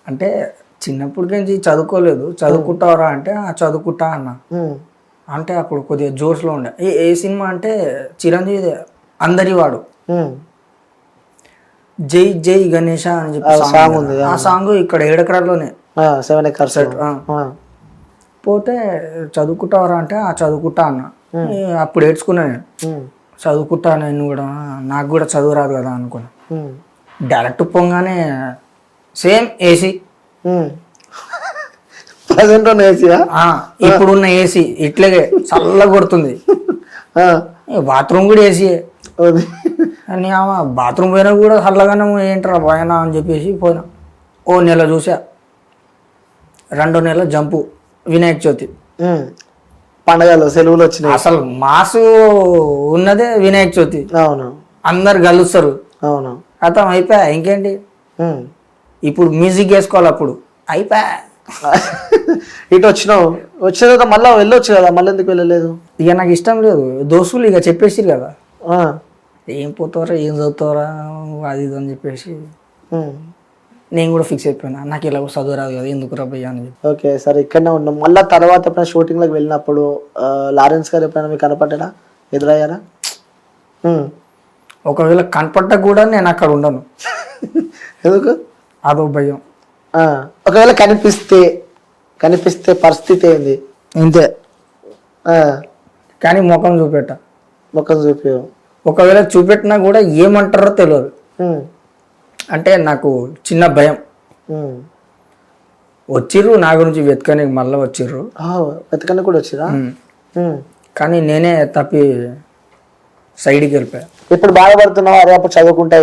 అంటే చిన్నప్పటి నుంచి చదువుకోలేదు, చదువుకుంటావరా అంటే చదువుకుంటా అన్న. అంటే అప్పుడు కొద్దిగా జోష్లో ఉండే. ఏ సినిమా అంటే చిరంజీవి అందరి వాడు జై జై గణేష అని చెప్పి సాంగ్ ఉంది. ఆ సాంగ్ ఇక్కడ 7 ఎకరాల్లోనే 7 acres పోతే చదువుకుంటావరా అంటే చదువుకుంటా అన్న. అప్పుడు ఏడ్చుకున్నా నేను, చదువుకుంటా నేను కూడా, నాకు కూడా చదువు రాదు కదా అనుకున్నా. డైరెక్ట్ పొంగానే సేమ్ ఏసీ, ఇప్పుడున్న ఏసీ ఇట్లాగే చల్లగా కొడుతుంది. బాత్రూమ్ కూడా ఏసీయే. అని బాత్రూమ్ పోయినా కూడా చల్లగానే ఏంటరా పోయినా అని చెప్పేసి పోయినా. ఓ నెల చూసా, 2వ నెల జంపు వినాయక చవితి పండగలు సెలవులు వచ్చినాయి. అసలు మాసు ఉన్నదే వినాయక చవితి. అవును, అందరు కలుస్తారు. అవును, అర్థం అయిపోయా. ఇంకేంటి ఇప్పుడు మ్యూజిక్ వేసుకోవాలి. అప్పుడు అయిపోయా. ఇటు వచ్చినావు, వచ్చిన తర్వాత మళ్ళీ వెళ్ళొచ్చు కదా, మళ్ళీ ఎందుకు వెళ్ళలేదు? ఇక నాకు ఇష్టం లేదు. దోస్తులు ఇక చెప్పేసిరు కదా, ఏం పోతారా ఏం చదువుతారా అది ఇది అని చెప్పేసి నేను కూడా ఫిక్స్ అయిపోయినా. నాకు ఇలా చదువు రాదు కదా, ఎందుకు రబ్బయ్యా అని చెప్పి. ఓకే, సరే ఇక్కడనే ఉన్నాం. మళ్ళీ తర్వాత ఎప్పుడైనా షూటింగ్లోకి వెళ్ళినప్పుడు లారెన్స్ గారు ఎప్పుడైనా మీకు కనపడ్డా, ఎదురయ్యారా? ఒకవేళ కనపడ్డా కూడా నేను అక్కడ ఉండను. ఎందుకు? అదో భయం. ఒకవేళ కనిపిస్తే పరిస్థితి ఏంది? ఇంతే. కానీ ముఖం చూపి ఒకవేళ చూపెట్టినా కూడా ఏమంటారో తెలియదు. అంటే నాకు చిన్న భయం. వచ్చిర్రు నా గురించి వెతకని, మళ్ళీ వచ్చిర్రు వెతకని కూడా వచ్చిరా. కానీ నేనే తప్పి సైడ్కి వెళ్ళిపోయా. ఇప్పుడు బాధపడుతున్నావు, అదే అప్పుడు చదువుకుంటే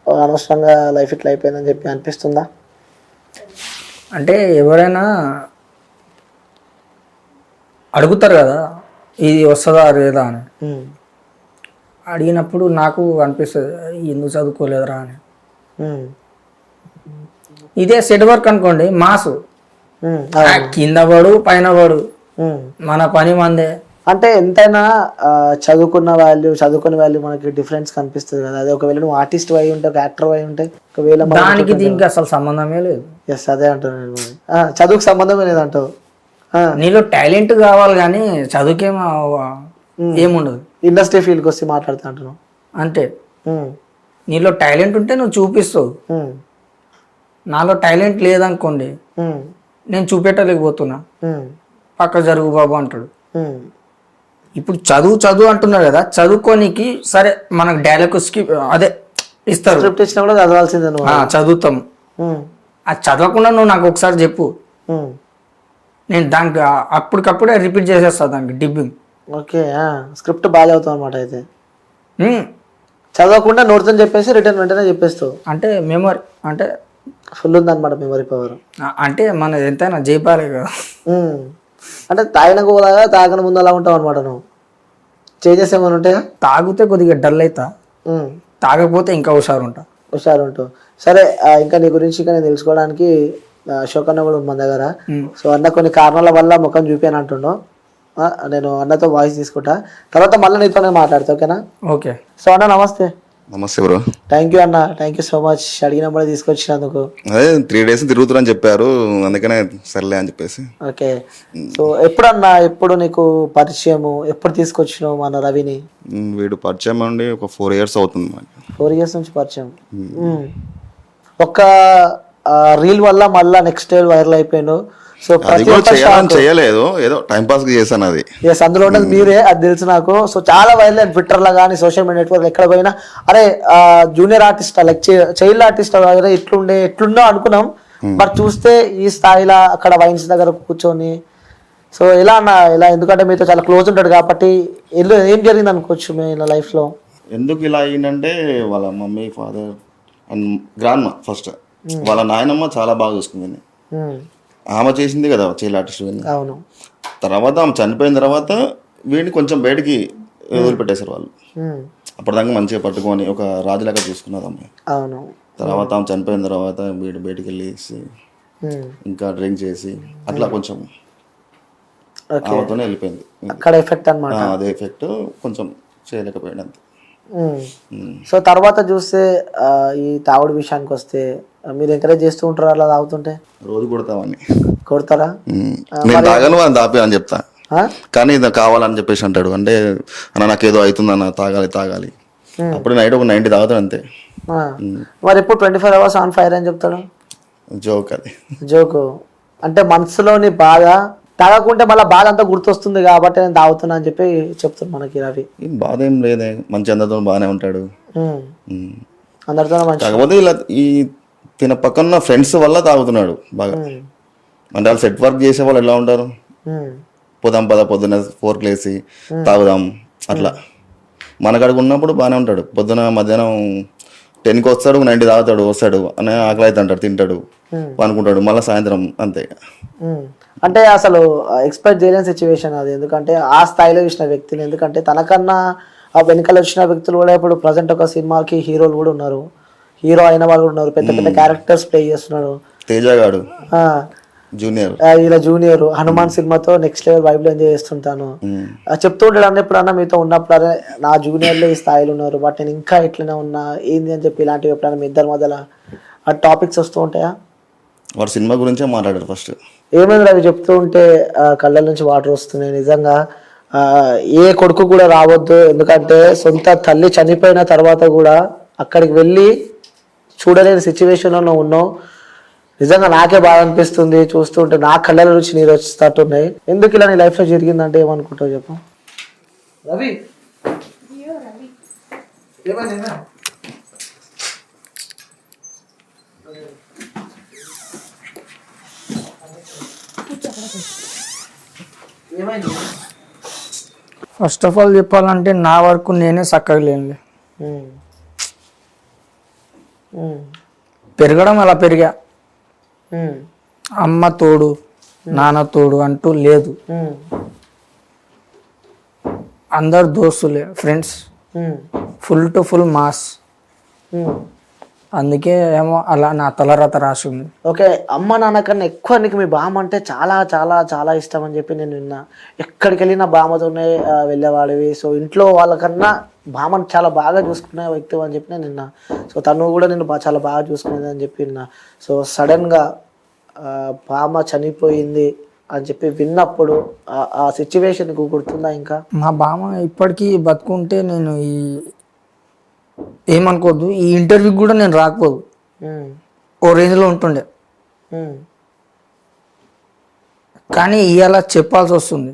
అనవసరంగా లైఫ్ ఇట్లా అయిపోయిందని చెప్పి అనిపిస్తుందా? అంటే ఎవరైనా అడుగుతారు కదా, ఇది వస్తుందా లేదా అని. అడిగినప్పుడు నాకు అనిపిస్తుంది, ఎందుకు చదువుకోలేదురా అని. ఇదే సెట్ వర్క్ అనుకోండి, మాసు కింద పడు పైన పడు, మన పని మందే. అంటే ఎంతైనా చదువుకునే వాల్యూ మనకి డిఫరెన్స్ కనిపిస్తుంది కదా. అదే ఒకవేళ నువ్వు ఆర్టిస్ట్ అయి ఉంటే, ఒక యాక్టర్ అయి ఉంటే, ఒకవేళ దానికి దీనికి అసలు సంబంధమే లేదు. ఎస్, అదే అంటున్నాను. చదువుకు సంబంధమే లేదంటావు. నీలో టాలెంట్ కావాలి కానీ చదువుకేమో ఏముండదు. ఇండస్ట్రీ ఫీల్డ్కి వస్తే మాట్లాడుతా అంటున్నావు అంతే. నీలో టాలెంట్ ఉంటే నువ్వు చూపిస్తావు. నాలో టాలెంట్ లేదనుకోండి, నేను చూపెట్టలేకపోతున్నా, పక్క జరుగు బాబు అంటాడు. ఇప్పుడు చదువు అంటున్నారు కదా, చదువుకోనికి సరే మనకు డైలాగ్ అదే ఇస్తారు, స్క్రిప్ట్ ఇచ్చినా కూడా చదవాల్సిందే. చదువుతాం. అది చదవకుండా నువ్వు నాకు ఒకసారి చెప్పు, నేను దానికి అప్పటికప్పుడే రిపీట్ చేసేస్తా దానికి డిబ్బింగ్. ఓకే, స్క్రిప్ట్ బాగా చదువుతావు అనమాట. అయితే చదవకుండా నోట్తో చెప్పేసి రిటర్న్ వెంటనే చెప్పేస్తావు. అంటే మెమరీ అంటే ఫుల్ ఉందన్నమాట, మెమరీ పవర్. అంటే మన ఎంతైనా జైపాలే కదా. అంటే తాగిన కోలాగా తాగని ముందు అలా ఉంటావు అనమాట. నువ్వు చేంజెస్ ఏమైనా ఉంటాయా? తాగితే కొద్దిగా డల్ అవుతా, తాగకపోతే ఇంకా హుషారు ఉంటావు. సరే, ఇంకా నీ గురించి ఇంకా నేను తెలుసుకోవడానికి అశోక్ అన్న కూడా మన దగ్గర. సో అన్న కొన్ని కారణాల వల్ల ముఖం చూపాను అంటున్నావు. నేను అన్నతో వాయిస్ తీసుకుంటా, తర్వాత మళ్ళీ నీతోనే మాట్లాడతా. ఓకేనా? ఓకే. సో అన్న నమస్తే. నమస్తే బ్రో. థ్యాంక్ యూ అన్న, థ్యాంక్ యూ సో మచ్. అడిగినప్పుడు తీసుకొచ్చినందుకు. అదే 3 days తిరుగుతున్నా చెప్పారు, అందుకనే సర్లే అని చెప్పేసి. ఓకే. సో ఎప్పుడు నీకు పరిచయము, ఎప్పుడు తీసుకొచ్చినావు మన రవిని? వీడు పరిచయం అండి ఒక 4 years అవుతుంది. 4 years నుంచి పరిచయం. ఒక రీల్ వల్ల మళ్ళా నెక్స్ట్ డే వైరల్ అయిపోయాను. సో చేయలేదు, ఏదో టైం పాస్ చేశాను. అది అందులో ఉన్నది మీరే, అది తెలుసు నాకు. సో చాలా వైరల్ అయింది ట్విట్టర్ లో కానీ, సోషల్ మీడియా నెట్వర్క్ ఎక్కడ పోయినా. అరే junior artist like child artist ఎట్లుండో అనుకున్నాం. బట్ చూస్తే ఈ స్థాయిలో అక్కడ వైన్స్ దగ్గర కూర్చొని, సో ఎలా ఎందుకంటే మీతో చాలా క్లోజ్ ఉంటాడు కాబట్టి ఏం జరిగింది అనుకోవచ్చు మీ లైఫ్ లో? ఎందుకు ఇలా అయిందంటే వాళ్ళ మమ్మీ, ఫాదర్ అండ్ గ్రాండ్ మా ఫస్ట్, వాళ్ళ నాయనమ్మ చాలా బాగా చూసుకుంది. ఆమె చేసింది కదా చైల్డ్ ఆర్టిస్ట్. అవును. తర్వాత ఆమె చనిపోయిన తర్వాత వీడిని కొంచెం బయటికి వదిలిపెట్టేశారు వాళ్ళు. అప్పటిదాకా మంచిగా పట్టుకొని ఒక రాజులాగా చూసుకున్నది అమ్మాయి. అవును. తర్వాత ఆమె చనిపోయిన తర్వాత వీడు బయటికి వెళ్ళేసి ఇంకా డ్రింక్ చేసి అట్లా కొంచెం ఆమెతోనే వెళ్ళిపోయింది. అక్కడ ఎఫెక్ట్ అన్నమాట. అదే ఎఫెక్ట్, కొంచెం చేయలేకపోయాడు అంతే. సో తర్వాత చూస్తే ఈ తాగుడు విషయానికి వస్తే మీరు ఎంకరేజ్ చేస్తూ ఉంటారు అలా తాగుతుంటే? రోజు కొడతామని కొడతారా? నేను తాగను అని దాపి అని చెప్తా, కానీ ఇది కావాలని చెప్పేసి అంటాడు. అంటే అన్న నాకేదో అవుతుందన్న, తాగాలి తాగాలి. అప్పుడు నైట్ ఒక 90 తాగుతాడు అంతే. మరి ఎప్పుడు 24 hours ఆన్ ఫైర్ అని చెప్తాడు? జోక్ అది, జోకు. అంటే మనసులోని బాధ తాగకుంటే మళ్ళీ బాధ అంతా గుర్తొస్తుంది కాబట్టి నేను తాగుతున్నా అని చెప్పి చెప్తాను మనకి రవి. బాధ ఏం లేదే, మంచి అందరితో బాగానే ఉంటాడు. అందరితో మంచి. కాకపోతే ఇలా ఈ తిన పక్కన ఫ్రెండ్స్ వల్ల తాగుతున్నాడు బాగా. అంటే వాళ్ళు సెట్ వర్క్ చేసే వాళ్ళు ఎలా ఉంటారు, పోదాం పద పొద్దున్న 4కి లేసి తాగుదాం అట్లా. మనకాడికి ఉన్నప్పుడు బాగానే ఉంటాడు. పొద్దున మధ్యాహ్నం 10కి వస్తాడు, 90 తాగుతాడు, వస్తాడు అని ఆకలి అయితే అంటాడు, తింటాడు, పనుకుంటాడు, మళ్ళీ సాయంత్రం అంతే. అంటే అసలు ఎక్స్పెక్ట్ చేయలేని సిచ్యువేషన్ అది. ఎందుకంటే ఆ స్థాయిలో చూసిన వ్యక్తిని, ఎందుకంటే తనకన్నా ఆ వెనకాల వచ్చిన వ్యక్తులు కూడా ఇప్పుడు ప్రజెంట్ ఒక సినిమాకి హీరోలు కూడా ఉన్నారు, హీరో అయిన వాళ్ళు కూడా ఉన్నారు, పెద్ద పెద్ద క్యారెక్టర్స్ ప్లే చేస్తున్నాడు. తేజ గాడు జూనియర్, ఇలా జూనియర్ హనుమాన్ సినిమాతో నెక్స్ట్ లెవెల్ వైబ్లో ఎంజాయ్ చేస్తుంటాను. చెప్తూ ఉంటాడు అన్న ఎప్పుడన్నా మీతో ఉన్నప్పుడు, అరే నా జూనియర్లో ఈ స్థాయిలో ఉన్నారు బట్ నేను ఇంకా ఇట్లనే ఉన్నా ఏంది అని చెప్పి ఇలాంటివి ఎప్పుడైనా మీ ఇద్దరి మధ్యలో ఆ టాపిక్స్ వస్తూ ఉంటాయా? వాడు సినిమా గురించే మాట్లాడారు ఫస్ట్. ఏమైంది అవి చెప్తూ ఉంటే కళ్ళ నుంచి వాటర్ వస్తున్నాయి. నిజంగా ఏ కొడుకు కూడా రావద్దు, ఎందుకంటే సొంత తల్లి చనిపోయిన తర్వాత కూడా అక్కడికి వెళ్ళి చూడలేని సిచ్యువేషన్లో ఉన్నావు. నిజంగా నాకే బాధ అనిపిస్తుంది చూస్తుంటే, నా కళ్ళ నుంచి నీరు వచ్చేటట్టున్నాయి. ఎందుకు ఇలా నీ లైఫ్లో జరిగిందంటే ఏమనుకుంటావు చెప్పు రవి? ఫస్ట్ ఆఫ్ ఆల్ చెప్పాలంటే నా వరకు నేనే చక్కగా లేనులే. పెరగడం అలా పెరిగా, అమ్మ తోడు నాన్న తోడు అంటూ లేదు. అందరు దోస్తులే, friends, full to full mass. అందుకే ఏమో అలా నా తలరాత రాసి ఉంది. ఓకే, అమ్మ నాన్న కన్నా ఎక్కువ నీకు మీ బామ్మ అంటే చాలా చాలా చాలా ఇష్టం అని చెప్పి నేను విన్నా. ఎక్కడికి వెళ్ళినా బామ్మతోనే వెళ్ళేవాడివి. సో ఇంట్లో వాళ్ళకన్నా బామ్మని చాలా బాగా చూసుకునే వ్యక్తి అని చెప్పి నేను విన్నా. సో తను కూడా నేను చాలా బాగా చూసుకునేది అని చెప్పి విన్నా. సో సడన్గా బామ్మ చనిపోయింది అని చెప్పి విన్నప్పుడు ఆ సిచ్యువేషన్ గుర్తుందా? ఇంకా మా బామ్మ ఇప్పటికీ బతుకుంటే నేను ఏమనుకోద్దు, ఈ ఇంటర్వ్యూకి కూడా నేను రాకపోదు, ఓ రేంజ్లో ఉంటుండే. కానీ ఇవాళ చెప్పాల్సి వస్తుంది,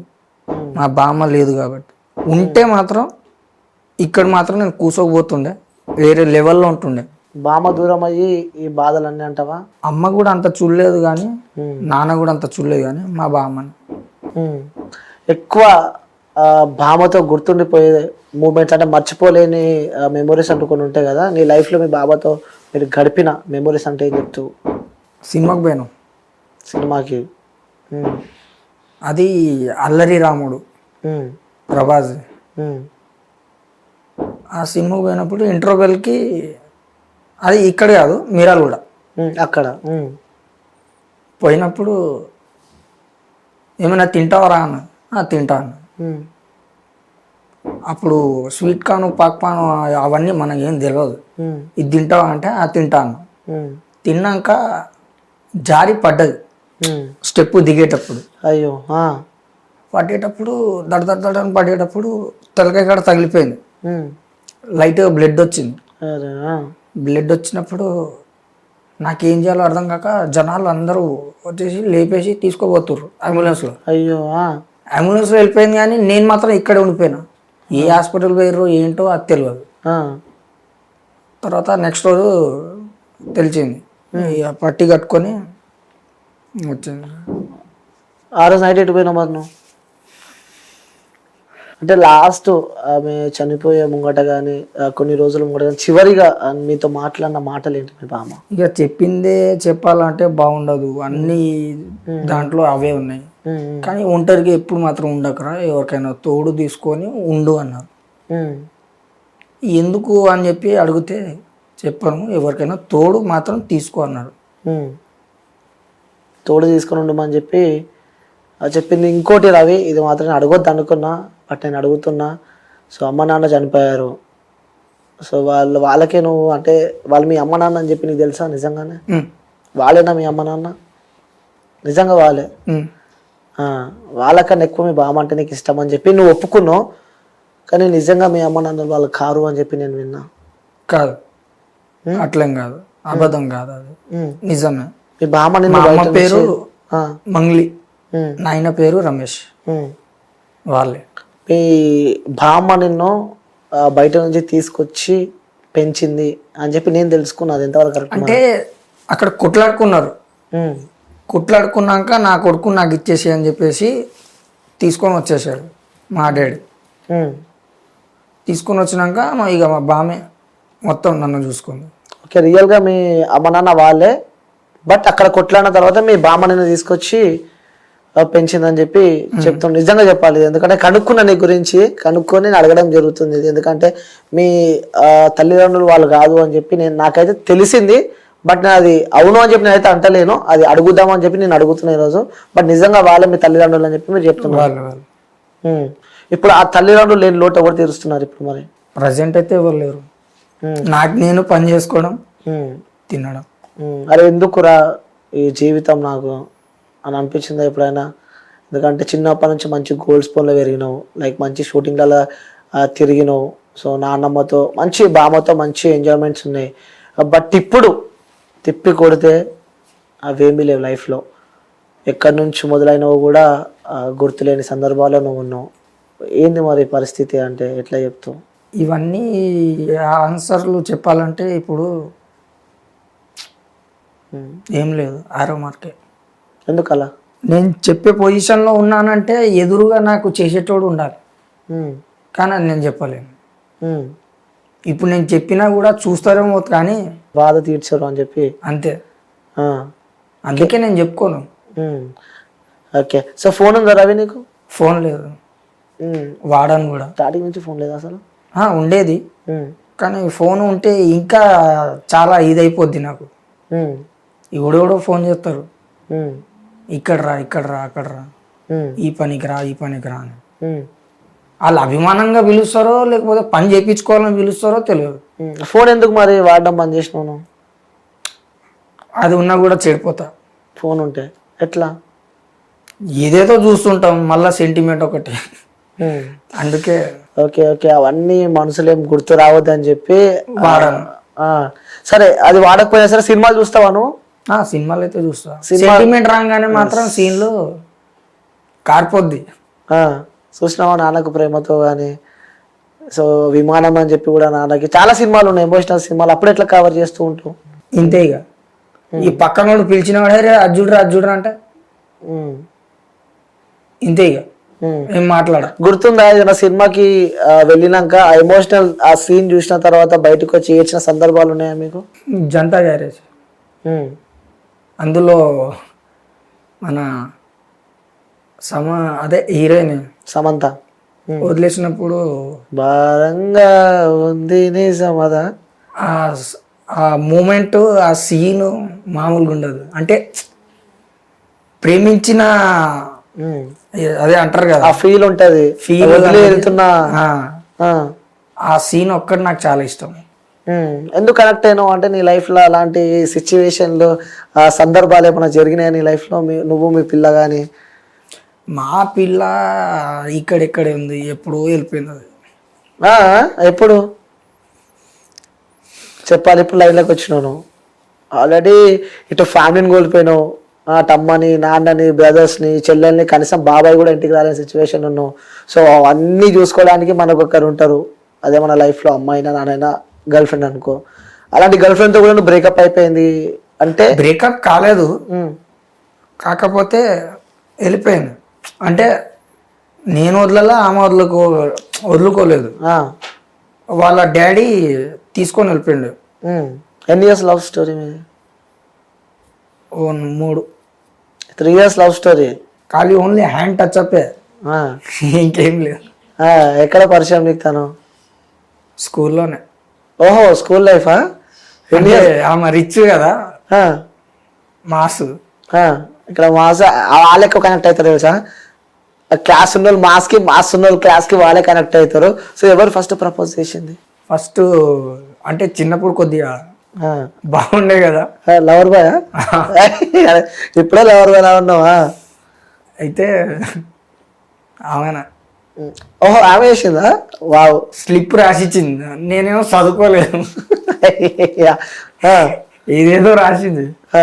మా బామ్మ లేదు కాబట్టి. ఉంటే మాత్రం ఇక్కడ మాత్రం నేను కూసోకపోతుండే, వేరే లెవెల్లో ఉంటుండే. బామ్మ దూరం అయ్యి ఈ బాధలన్నీ అంటావా? అమ్మ కూడా అంత చూడలేదు కానీ, నాన్న కూడా అంత చూడలేదు కానీ మా బామ్మని ఎక్కువ బామ్మతో గుర్తుండిపోయే మూమెంట్స్ అంటే మర్చిపోలేని మెమొరీస్ అంటూ కొన్ని ఉంటాయి కదా నీ లైఫ్లో. మీ బాబాతో మీరు గడిపిన మెమొరీస్ అంటే ఏం చెప్తూ? సినిమాకి పోయాను. సినిమాకి అది అల్లరి రాముడు, ప్రభాస్. ఆ సినిమాకి పోయినప్పుడు ఇంటర్వెల్కి, అది ఇక్కడ కాదు మీరాలు కూడా అక్కడ పోయినప్పుడు ఏమైనా తింటావరా అన్న, తింటా అన్న. అప్పుడు స్వీట్ కార్న్ పాక్పాన్ అవన్నీ మనకి ఏం తెలియదు. ఇది తింటావా అంటే తింటాను. తిన్నాక జారి పడ్డది స్టెప్ దిగేటప్పుడు. అయ్యో, పడేటప్పుడు దడదడని పడేటప్పుడు తలకాయ కాడ తగిలిపోయింది, లైట్గా బ్లడ్ వచ్చింది. బ్లడ్ వచ్చినప్పుడు నాకేం చేయాలో అర్థం కాక జనాలు అందరూ వచ్చేసి లేపేసి తీసుకోబోతుర్రు అంబులెన్స్లో. అయ్యో, అంబులెన్స్లో వెళ్ళిపోయింది కానీ నేను మాత్రం ఇక్కడే ఉండిపోయినా. ఏ హాస్పిటల్ పోయారో ఏంటో అది తెలియదు. తర్వాత నెక్స్ట్ రోజు తెలిసింది, పట్టి కట్టుకొని వచ్చింది. ఆ రోజు నైట్ ఎటు పోయినా మరి నువ్వు? అంటే లాస్ట్ ఆమె చనిపోయే ముంగట కానీ కొన్ని రోజుల ముంగట కానీ చివరిగా మీతో మాట్లాడిన మాటలు ఏంటి మీ బామ్మ? ఇక చెప్పిందే చెప్పాలంటే బాగుండదు, అన్ని దాంట్లో అవే ఉన్నాయి. కానీ ఒంటరిగా ఎప్పుడు మాత్రం ఉండకరా, ఎవరికైనా తోడు తీసుకొని ఉండు అన్నారు. ఎందుకు అని చెప్పి అడిగితే చెప్పాను, ఎవరికైనా తోడు మాత్రం తీసుకో అన్నారు. తోడు తీసుకొని ఉండమని చెప్పి చెప్పింది. ఇంకోటి రవి, ఇది మాత్రం నేను అడగొద్దు అనుకున్నా బట్ నేను అడుగుతున్నా. సో అమ్మ నాన్న చనిపోయారు, సో వాళ్ళకే నువ్వు అంటే వాళ్ళు మీ అమ్మ నాన్న అని చెప్పి నీకు తెలుసా నిజంగానే? ఉమ్, వాళ్ళేనా మీ అమ్మ నాన్న? నిజంగా వాళ్ళే. ఉమ్. వాళ్ళకన్నా ఎక్కువ మీ బామ్మ అంటే నీకు ఇష్టం అని చెప్పి నువ్వు ఒప్పుకున్నావు, కానీ నిజంగా మీ అమ్మ నాన్న వాళ్ళు కారు అని చెప్పి నేను విన్నా. కాదు, అట్లేం కాదు, అబద్ధం కాదు, అది నిజమే. మీ బామ్మ నిన్ను మా అమ్మ బయట పేరు నుంచి- ఆ, మంగ్లీ, ఉమ్, నాయన పేరు రమేష్, ఉమ్. వాళ్ళే. మీ బామ్మ నిన్ను బయట నుంచి తీసుకొచ్చి పెంచింది అని చెప్పి నేను తెలుసుకున్నా. అది ఎంతవరకు కరెక్ట్? అంటే అక్కడ కొట్లాడుకున్నారు, కొట్లాడుకున్నాక నా కొడుకు నాకు ఇచ్చేసి అని చెప్పేసి తీసుకొని వచ్చేసాడు మా డాడీ. తీసుకొని వచ్చినాక ఇక మా బామే మొత్తం నన్ను చూసుకుంది. ఓకే, రియల్గా మీ అమ్మ నాన్న వాళ్ళే, బట్ అక్కడ కొట్లాడిన తర్వాత మీ బామ్మ నిన్ను తీసుకొచ్చి పెంచిందని చెప్పి చెప్తాను. నిజంగా చెప్పాలి, ఎందుకంటే కనుక్కున్నా నీ గురించి, కనుక్కొని నేను అడగడం జరుగుతుంది. ఎందుకంటే మీ తల్లిదండ్రులు వాళ్ళు కాదు అని చెప్పి నాకైతే తెలిసింది, బట్ నేను అది అవును అని చెప్పి నేనైతే అంటలేను, అది అడుగుదామని చెప్పి నేను అడుగుతున్నా ఈరోజు. బట్ నిజంగా వాళ్ళే మీ తల్లిదండ్రులు అని చెప్పి మీరు చెప్తున్నారు. వాళ్ళు ఇప్పుడు ఆ తల్లిదండ్రులు లేని లోటు ఎవరు తీరుస్తున్నారు ఇప్పుడు మరి? ప్రజెంట్ అయితే ఎవరు లేరు. నాకు నేను పని చేసుకోవడం, తినడం. అరే ఎందుకురా ఈ జీవితం నాకు అని అనిపించిందా ఎప్పుడైనా? ఎందుకంటే చిన్నప్పటి నుంచి మంచి గోల్డ్ స్పూన్లో పెరిగినావు, లైక్ మంచి షూటింగ్లలో తిరిగినావు. సో నాన్నమ్మతో మంచి బామ్మతో మంచి ఎంజాయ్మెంట్స్ ఉన్నాయి. బట్ ఇప్పుడు తిప్పి కొడితే అవేమీ లేవు లైఫ్లో. ఎక్కడి నుంచి మొదలైనవి కూడా గుర్తులేని సందర్భాల్లో నువ్వు ఉన్నావు. ఏంది మరి పరిస్థితి అంటే ఎట్లా చెప్తావు? ఇవన్నీ ఆన్సర్లు చెప్పాలంటే ఇప్పుడు ఏం లేదు, ఆరో మార్కే. ఎందుకలా? నేను చెప్పే పొజిషన్లో ఉన్నానంటే ఎదురుగా నాకు చేసేటోడు ఉండాలి, కానీ అది నేను చెప్పలేను. ఇప్పుడు నేను చెప్పినా కూడా చూస్తారేమో కానీ బాధ తీర్చారు అని చెప్పి అంతే. అందుకే నేను చెప్పుకోను. ఓకే, సో ఫోన్ ఉందా రవి నీకు? ఫోన్ లేదు, వాడను కూడా. స్టార్టింగ్ నుంచి ఫోన్ లేదా అసలు? ఉండేది, కానీ ఫోన్ ఉంటే ఇంకా చాలా ఇదైపోద్ది నాకు. ఎవడెవడో ఫోన్ చేస్తారు, ఇక్కడ రా ఇక్కడ రా అక్కడ రా, ఈ పనికి రా ఈ పనికి రా అని. వాళ్ళు అభిమానంగా పిలుస్తారో లేకపోతే పని చేయించుకోవాలని పిలుస్తారో తెలియదు. ఫోన్ ఎందుకు మరి వాడడం బంద్ చేసినావు? అది ఉన్నా కూడా చెడిపోతా. ఫోన్ ఉంటే ఎట్లా? ఏదేదో చూస్తుంటాం, మళ్ళా సెంటిమెంట్ ఒకటి, అందుకే. ఓకే ఓకే, అవన్నీ మనసులేం గుర్తు రావద్దని చెప్పి వాడను. సరే, అది వాడకపోయినా సరే సినిమాలు చూస్తావా నువ్వు? సినిమాలు అయితే చూస్తా. సెంటిమెంట్ రాగానే మాత్రం సీన్లు కారిపోద్ది. చూసినావా నాన్నకు ప్రేమతో కానీ, సో విమానం అని చెప్పి కూడా నాన్నకి చాలా సినిమాలు ఉన్నాయి, ఎమోషనల్ సినిమాలు. అప్పుడు ఎట్లా కవర్ చేస్తూ ఉంటావు? ఇంతే ఇక. ఈ పక్కనోడు పిలిచిన వాడే అజ్జుడ్రా అంటే ఇంతే ఇక, ఏం మాట్లాడ. గుర్తుందా ఏదైనా సినిమాకి వెళ్ళినాక ఆ ఎమోషనల్ ఆ సీన్ చూసిన తర్వాత బయటకు వచ్చి ఏడ్చిన సందర్భాలు ఉన్నాయా మీకు? జనతా గ్యారేజ్, అందులో మన అదే హీరోయిన్ సమంత వదిలేసినప్పుడు భారంగా ఉంది నీ సమద, ఆ మూమెంట్, ఆ సీన్ మామూలుగా ఉండదు. అంటే ప్రేమించిన అదే అంటారు కదా, ఆ ఫీల్ ఉంటది, ఫీల్ వెళ్తున్నా. ఆ సీన్ ఒక్కటి నాకు చాలా ఇష్టం. ఎందుకు కనెక్ట్ అయినావు అంటే నీ లైఫ్ లో అలాంటి సిచ్యువేషన్లు సందర్భాలు ఏమైనా జరిగినాయి నీ లైఫ్ లో? నువ్వు మీ పిల్ల గానీ? మా పిల్ల ఇక్కడెక్కడే ఉంది, ఎప్పుడో వెళ్ళిపోయింది అది. ఎప్పుడు చెప్పాలి? ఇప్పుడు లైన్లోకి వచ్చినావు, ఆల్రెడీ ఇటు ఫ్యామిలీని కోల్పోయినావు, తమ్మని నాన్నని బ్రదర్స్ని చెల్లెల్ని, కనీసం బాబాయ్ కూడా ఇంటికి రాలేని సిచ్యువేషన్ ఉన్నావు. సో అవన్నీ చూసుకోవడానికి మనకు ఒకరు ఉంటారు, అదే మన లైఫ్లో అమ్మాయినా నాన్నైనా గర్ల్ ఫ్రెండ్ అనుకో. అలాంటి గర్ల్ ఫ్రెండ్తో కూడా నువ్వు బ్రేకప్ అయిపోయింది అంటే? బ్రేకప్ కాలేదు, కాకపోతే వెళ్ళిపోయింది. అంటే నేను వదలలా, ఆమె వదులుకోలేదు. వాళ్ళ డాడీ తీసుకొని వెళ్ళిపోయిండు. ఎన్ని ఇయర్స్ లవ్ స్టోరీ మీది? 3 years లవ్ స్టోరీ. ఖాళీ ఓన్లీ హ్యాండ్ టచ్ అప్పే, ఇంకేం లేదు. ఎక్కడ పరిచయం నీకు తను? స్కూల్లోనే. ఓహో, స్కూల్ లైఫా? ఆమె రిచ్ కదా, మాస్. ఇక్కడ మాస్ వాళ్ళే కనెక్ట్ అవుతారు తెలుసా? క్లాస్ ఉన్న వాళ్ళు మాస్కి, మాస్ ఉన్న వాళ్ళు క్లాస్కి వాళ్ళే కనెక్ట్ అవుతారు. సో ఎవరు ఫస్ట్ ప్రపోజ్ చేసింది? ఫస్ట్ అంటే చిన్నప్పుడు కొద్దిగా బాగుండే కదా. లవర్ బాయ్ ఇప్పుడే లవర్ బాయ్ ఉన్నావా? అయితే ఆమెనా ఓహో ఆమె వేసిందా? వావ్. స్లిప్ రాసిచ్చింది, నేనేమో చదువుకోలేదు. ఆ, ఏదేదో రాసింది. ఆ,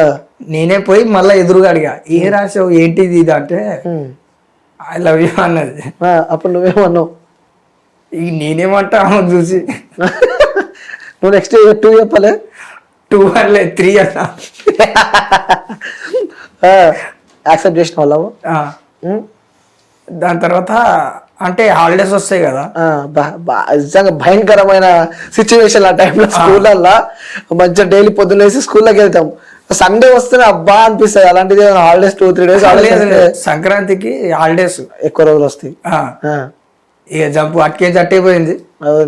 నేనే పోయి మళ్ళీ ఎదురుగా అడిగా, ఏ రాసావు ఏంటిది ఇది అంటే ఉమ్. ఐ లవ్ యూ అన్నది. అప్పుడు నువ్వేమన్నావు? ఇక నేనేమంటా ఆమె చూసి, నువ్వు నెక్స్ట్ 2 చెప్పలే? 2 అనలే 3 అన్నా. యాక్సెప్ట్ చేసిన వాళ్ళవు. దాని తర్వాత అంటే హాలిడేస్ వస్తాయి కదా. నిజంగా భయంకరమైన సిచ్యువేషన్ ఆ టైంలో స్కూళ్ళల్లో. మంచిగా డైలీ పొద్దున్నేసి స్కూల్లోకి వెళ్తాం, సండే వస్తేనే అబ్బా అనిపిస్తుంది. అలాంటిది హాలిడేస్ 2-3 డేస్ హాలిడేస్. సంక్రాంతికి హాలిడేస్ ఎక్కువ రోజులు వస్తాయి. ఇక జంపు అట్కేంచి అట్టే పోయింది,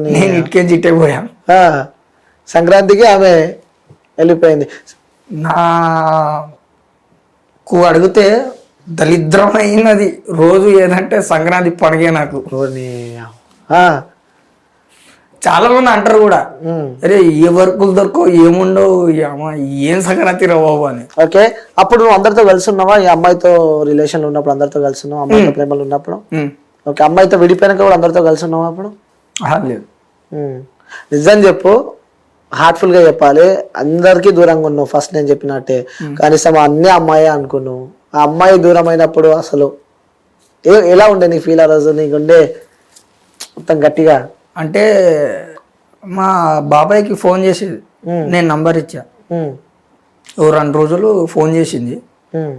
నేను ఇటుకేంచి ఇట్టే పోయా. సంక్రాంతికి ఆమె వెళ్ళిపోయింది. నాకు అడిగితే దరిద్రమైనది రోజు ఏదంటే సంక్రాంతి పండుగే నాకు. చాలా మంది అంటారు కూడా, అరే ఏ వర్కులు దొరకవు ఏముండవు, ఏం సంక్రాంతి రా బాబు అని. ఓకే, అప్పుడు నువ్వు అందరితో కలిసి ఉన్నావా? ఈ అమ్మాయితో రిలేషన్ ఉన్నప్పుడు అందరితో కలిసి ఉన్నావు? అమ్మాయితో ప్రేమలు ఉన్నప్పుడు? ఓకే, అమ్మాయితో విడిపోయినాక కూడా అందరితో కలిసి ఉన్నావా అప్పుడు? లేదు. నిజం చెప్పు, హార్ట్ఫుల్ గా చెప్పాలి. అందరికీ దూరంగా ఉన్నావు ఫస్ట్, నేను చెప్పినట్టే. కనీసం అన్నీ అమ్మాయి అనుకున్నావు. ఆ అమ్మాయి దూరం అయినప్పుడు అసలు ఎలా ఉండే నీ ఫీల్? ఆ రోజు నీకుండే మొత్తం గట్టిగా అంటే మా బాబాయ్కి ఫోన్ చేసేది, నేను నంబర్ ఇచ్చా. 2 రోజులు ఫోన్ చేసింది.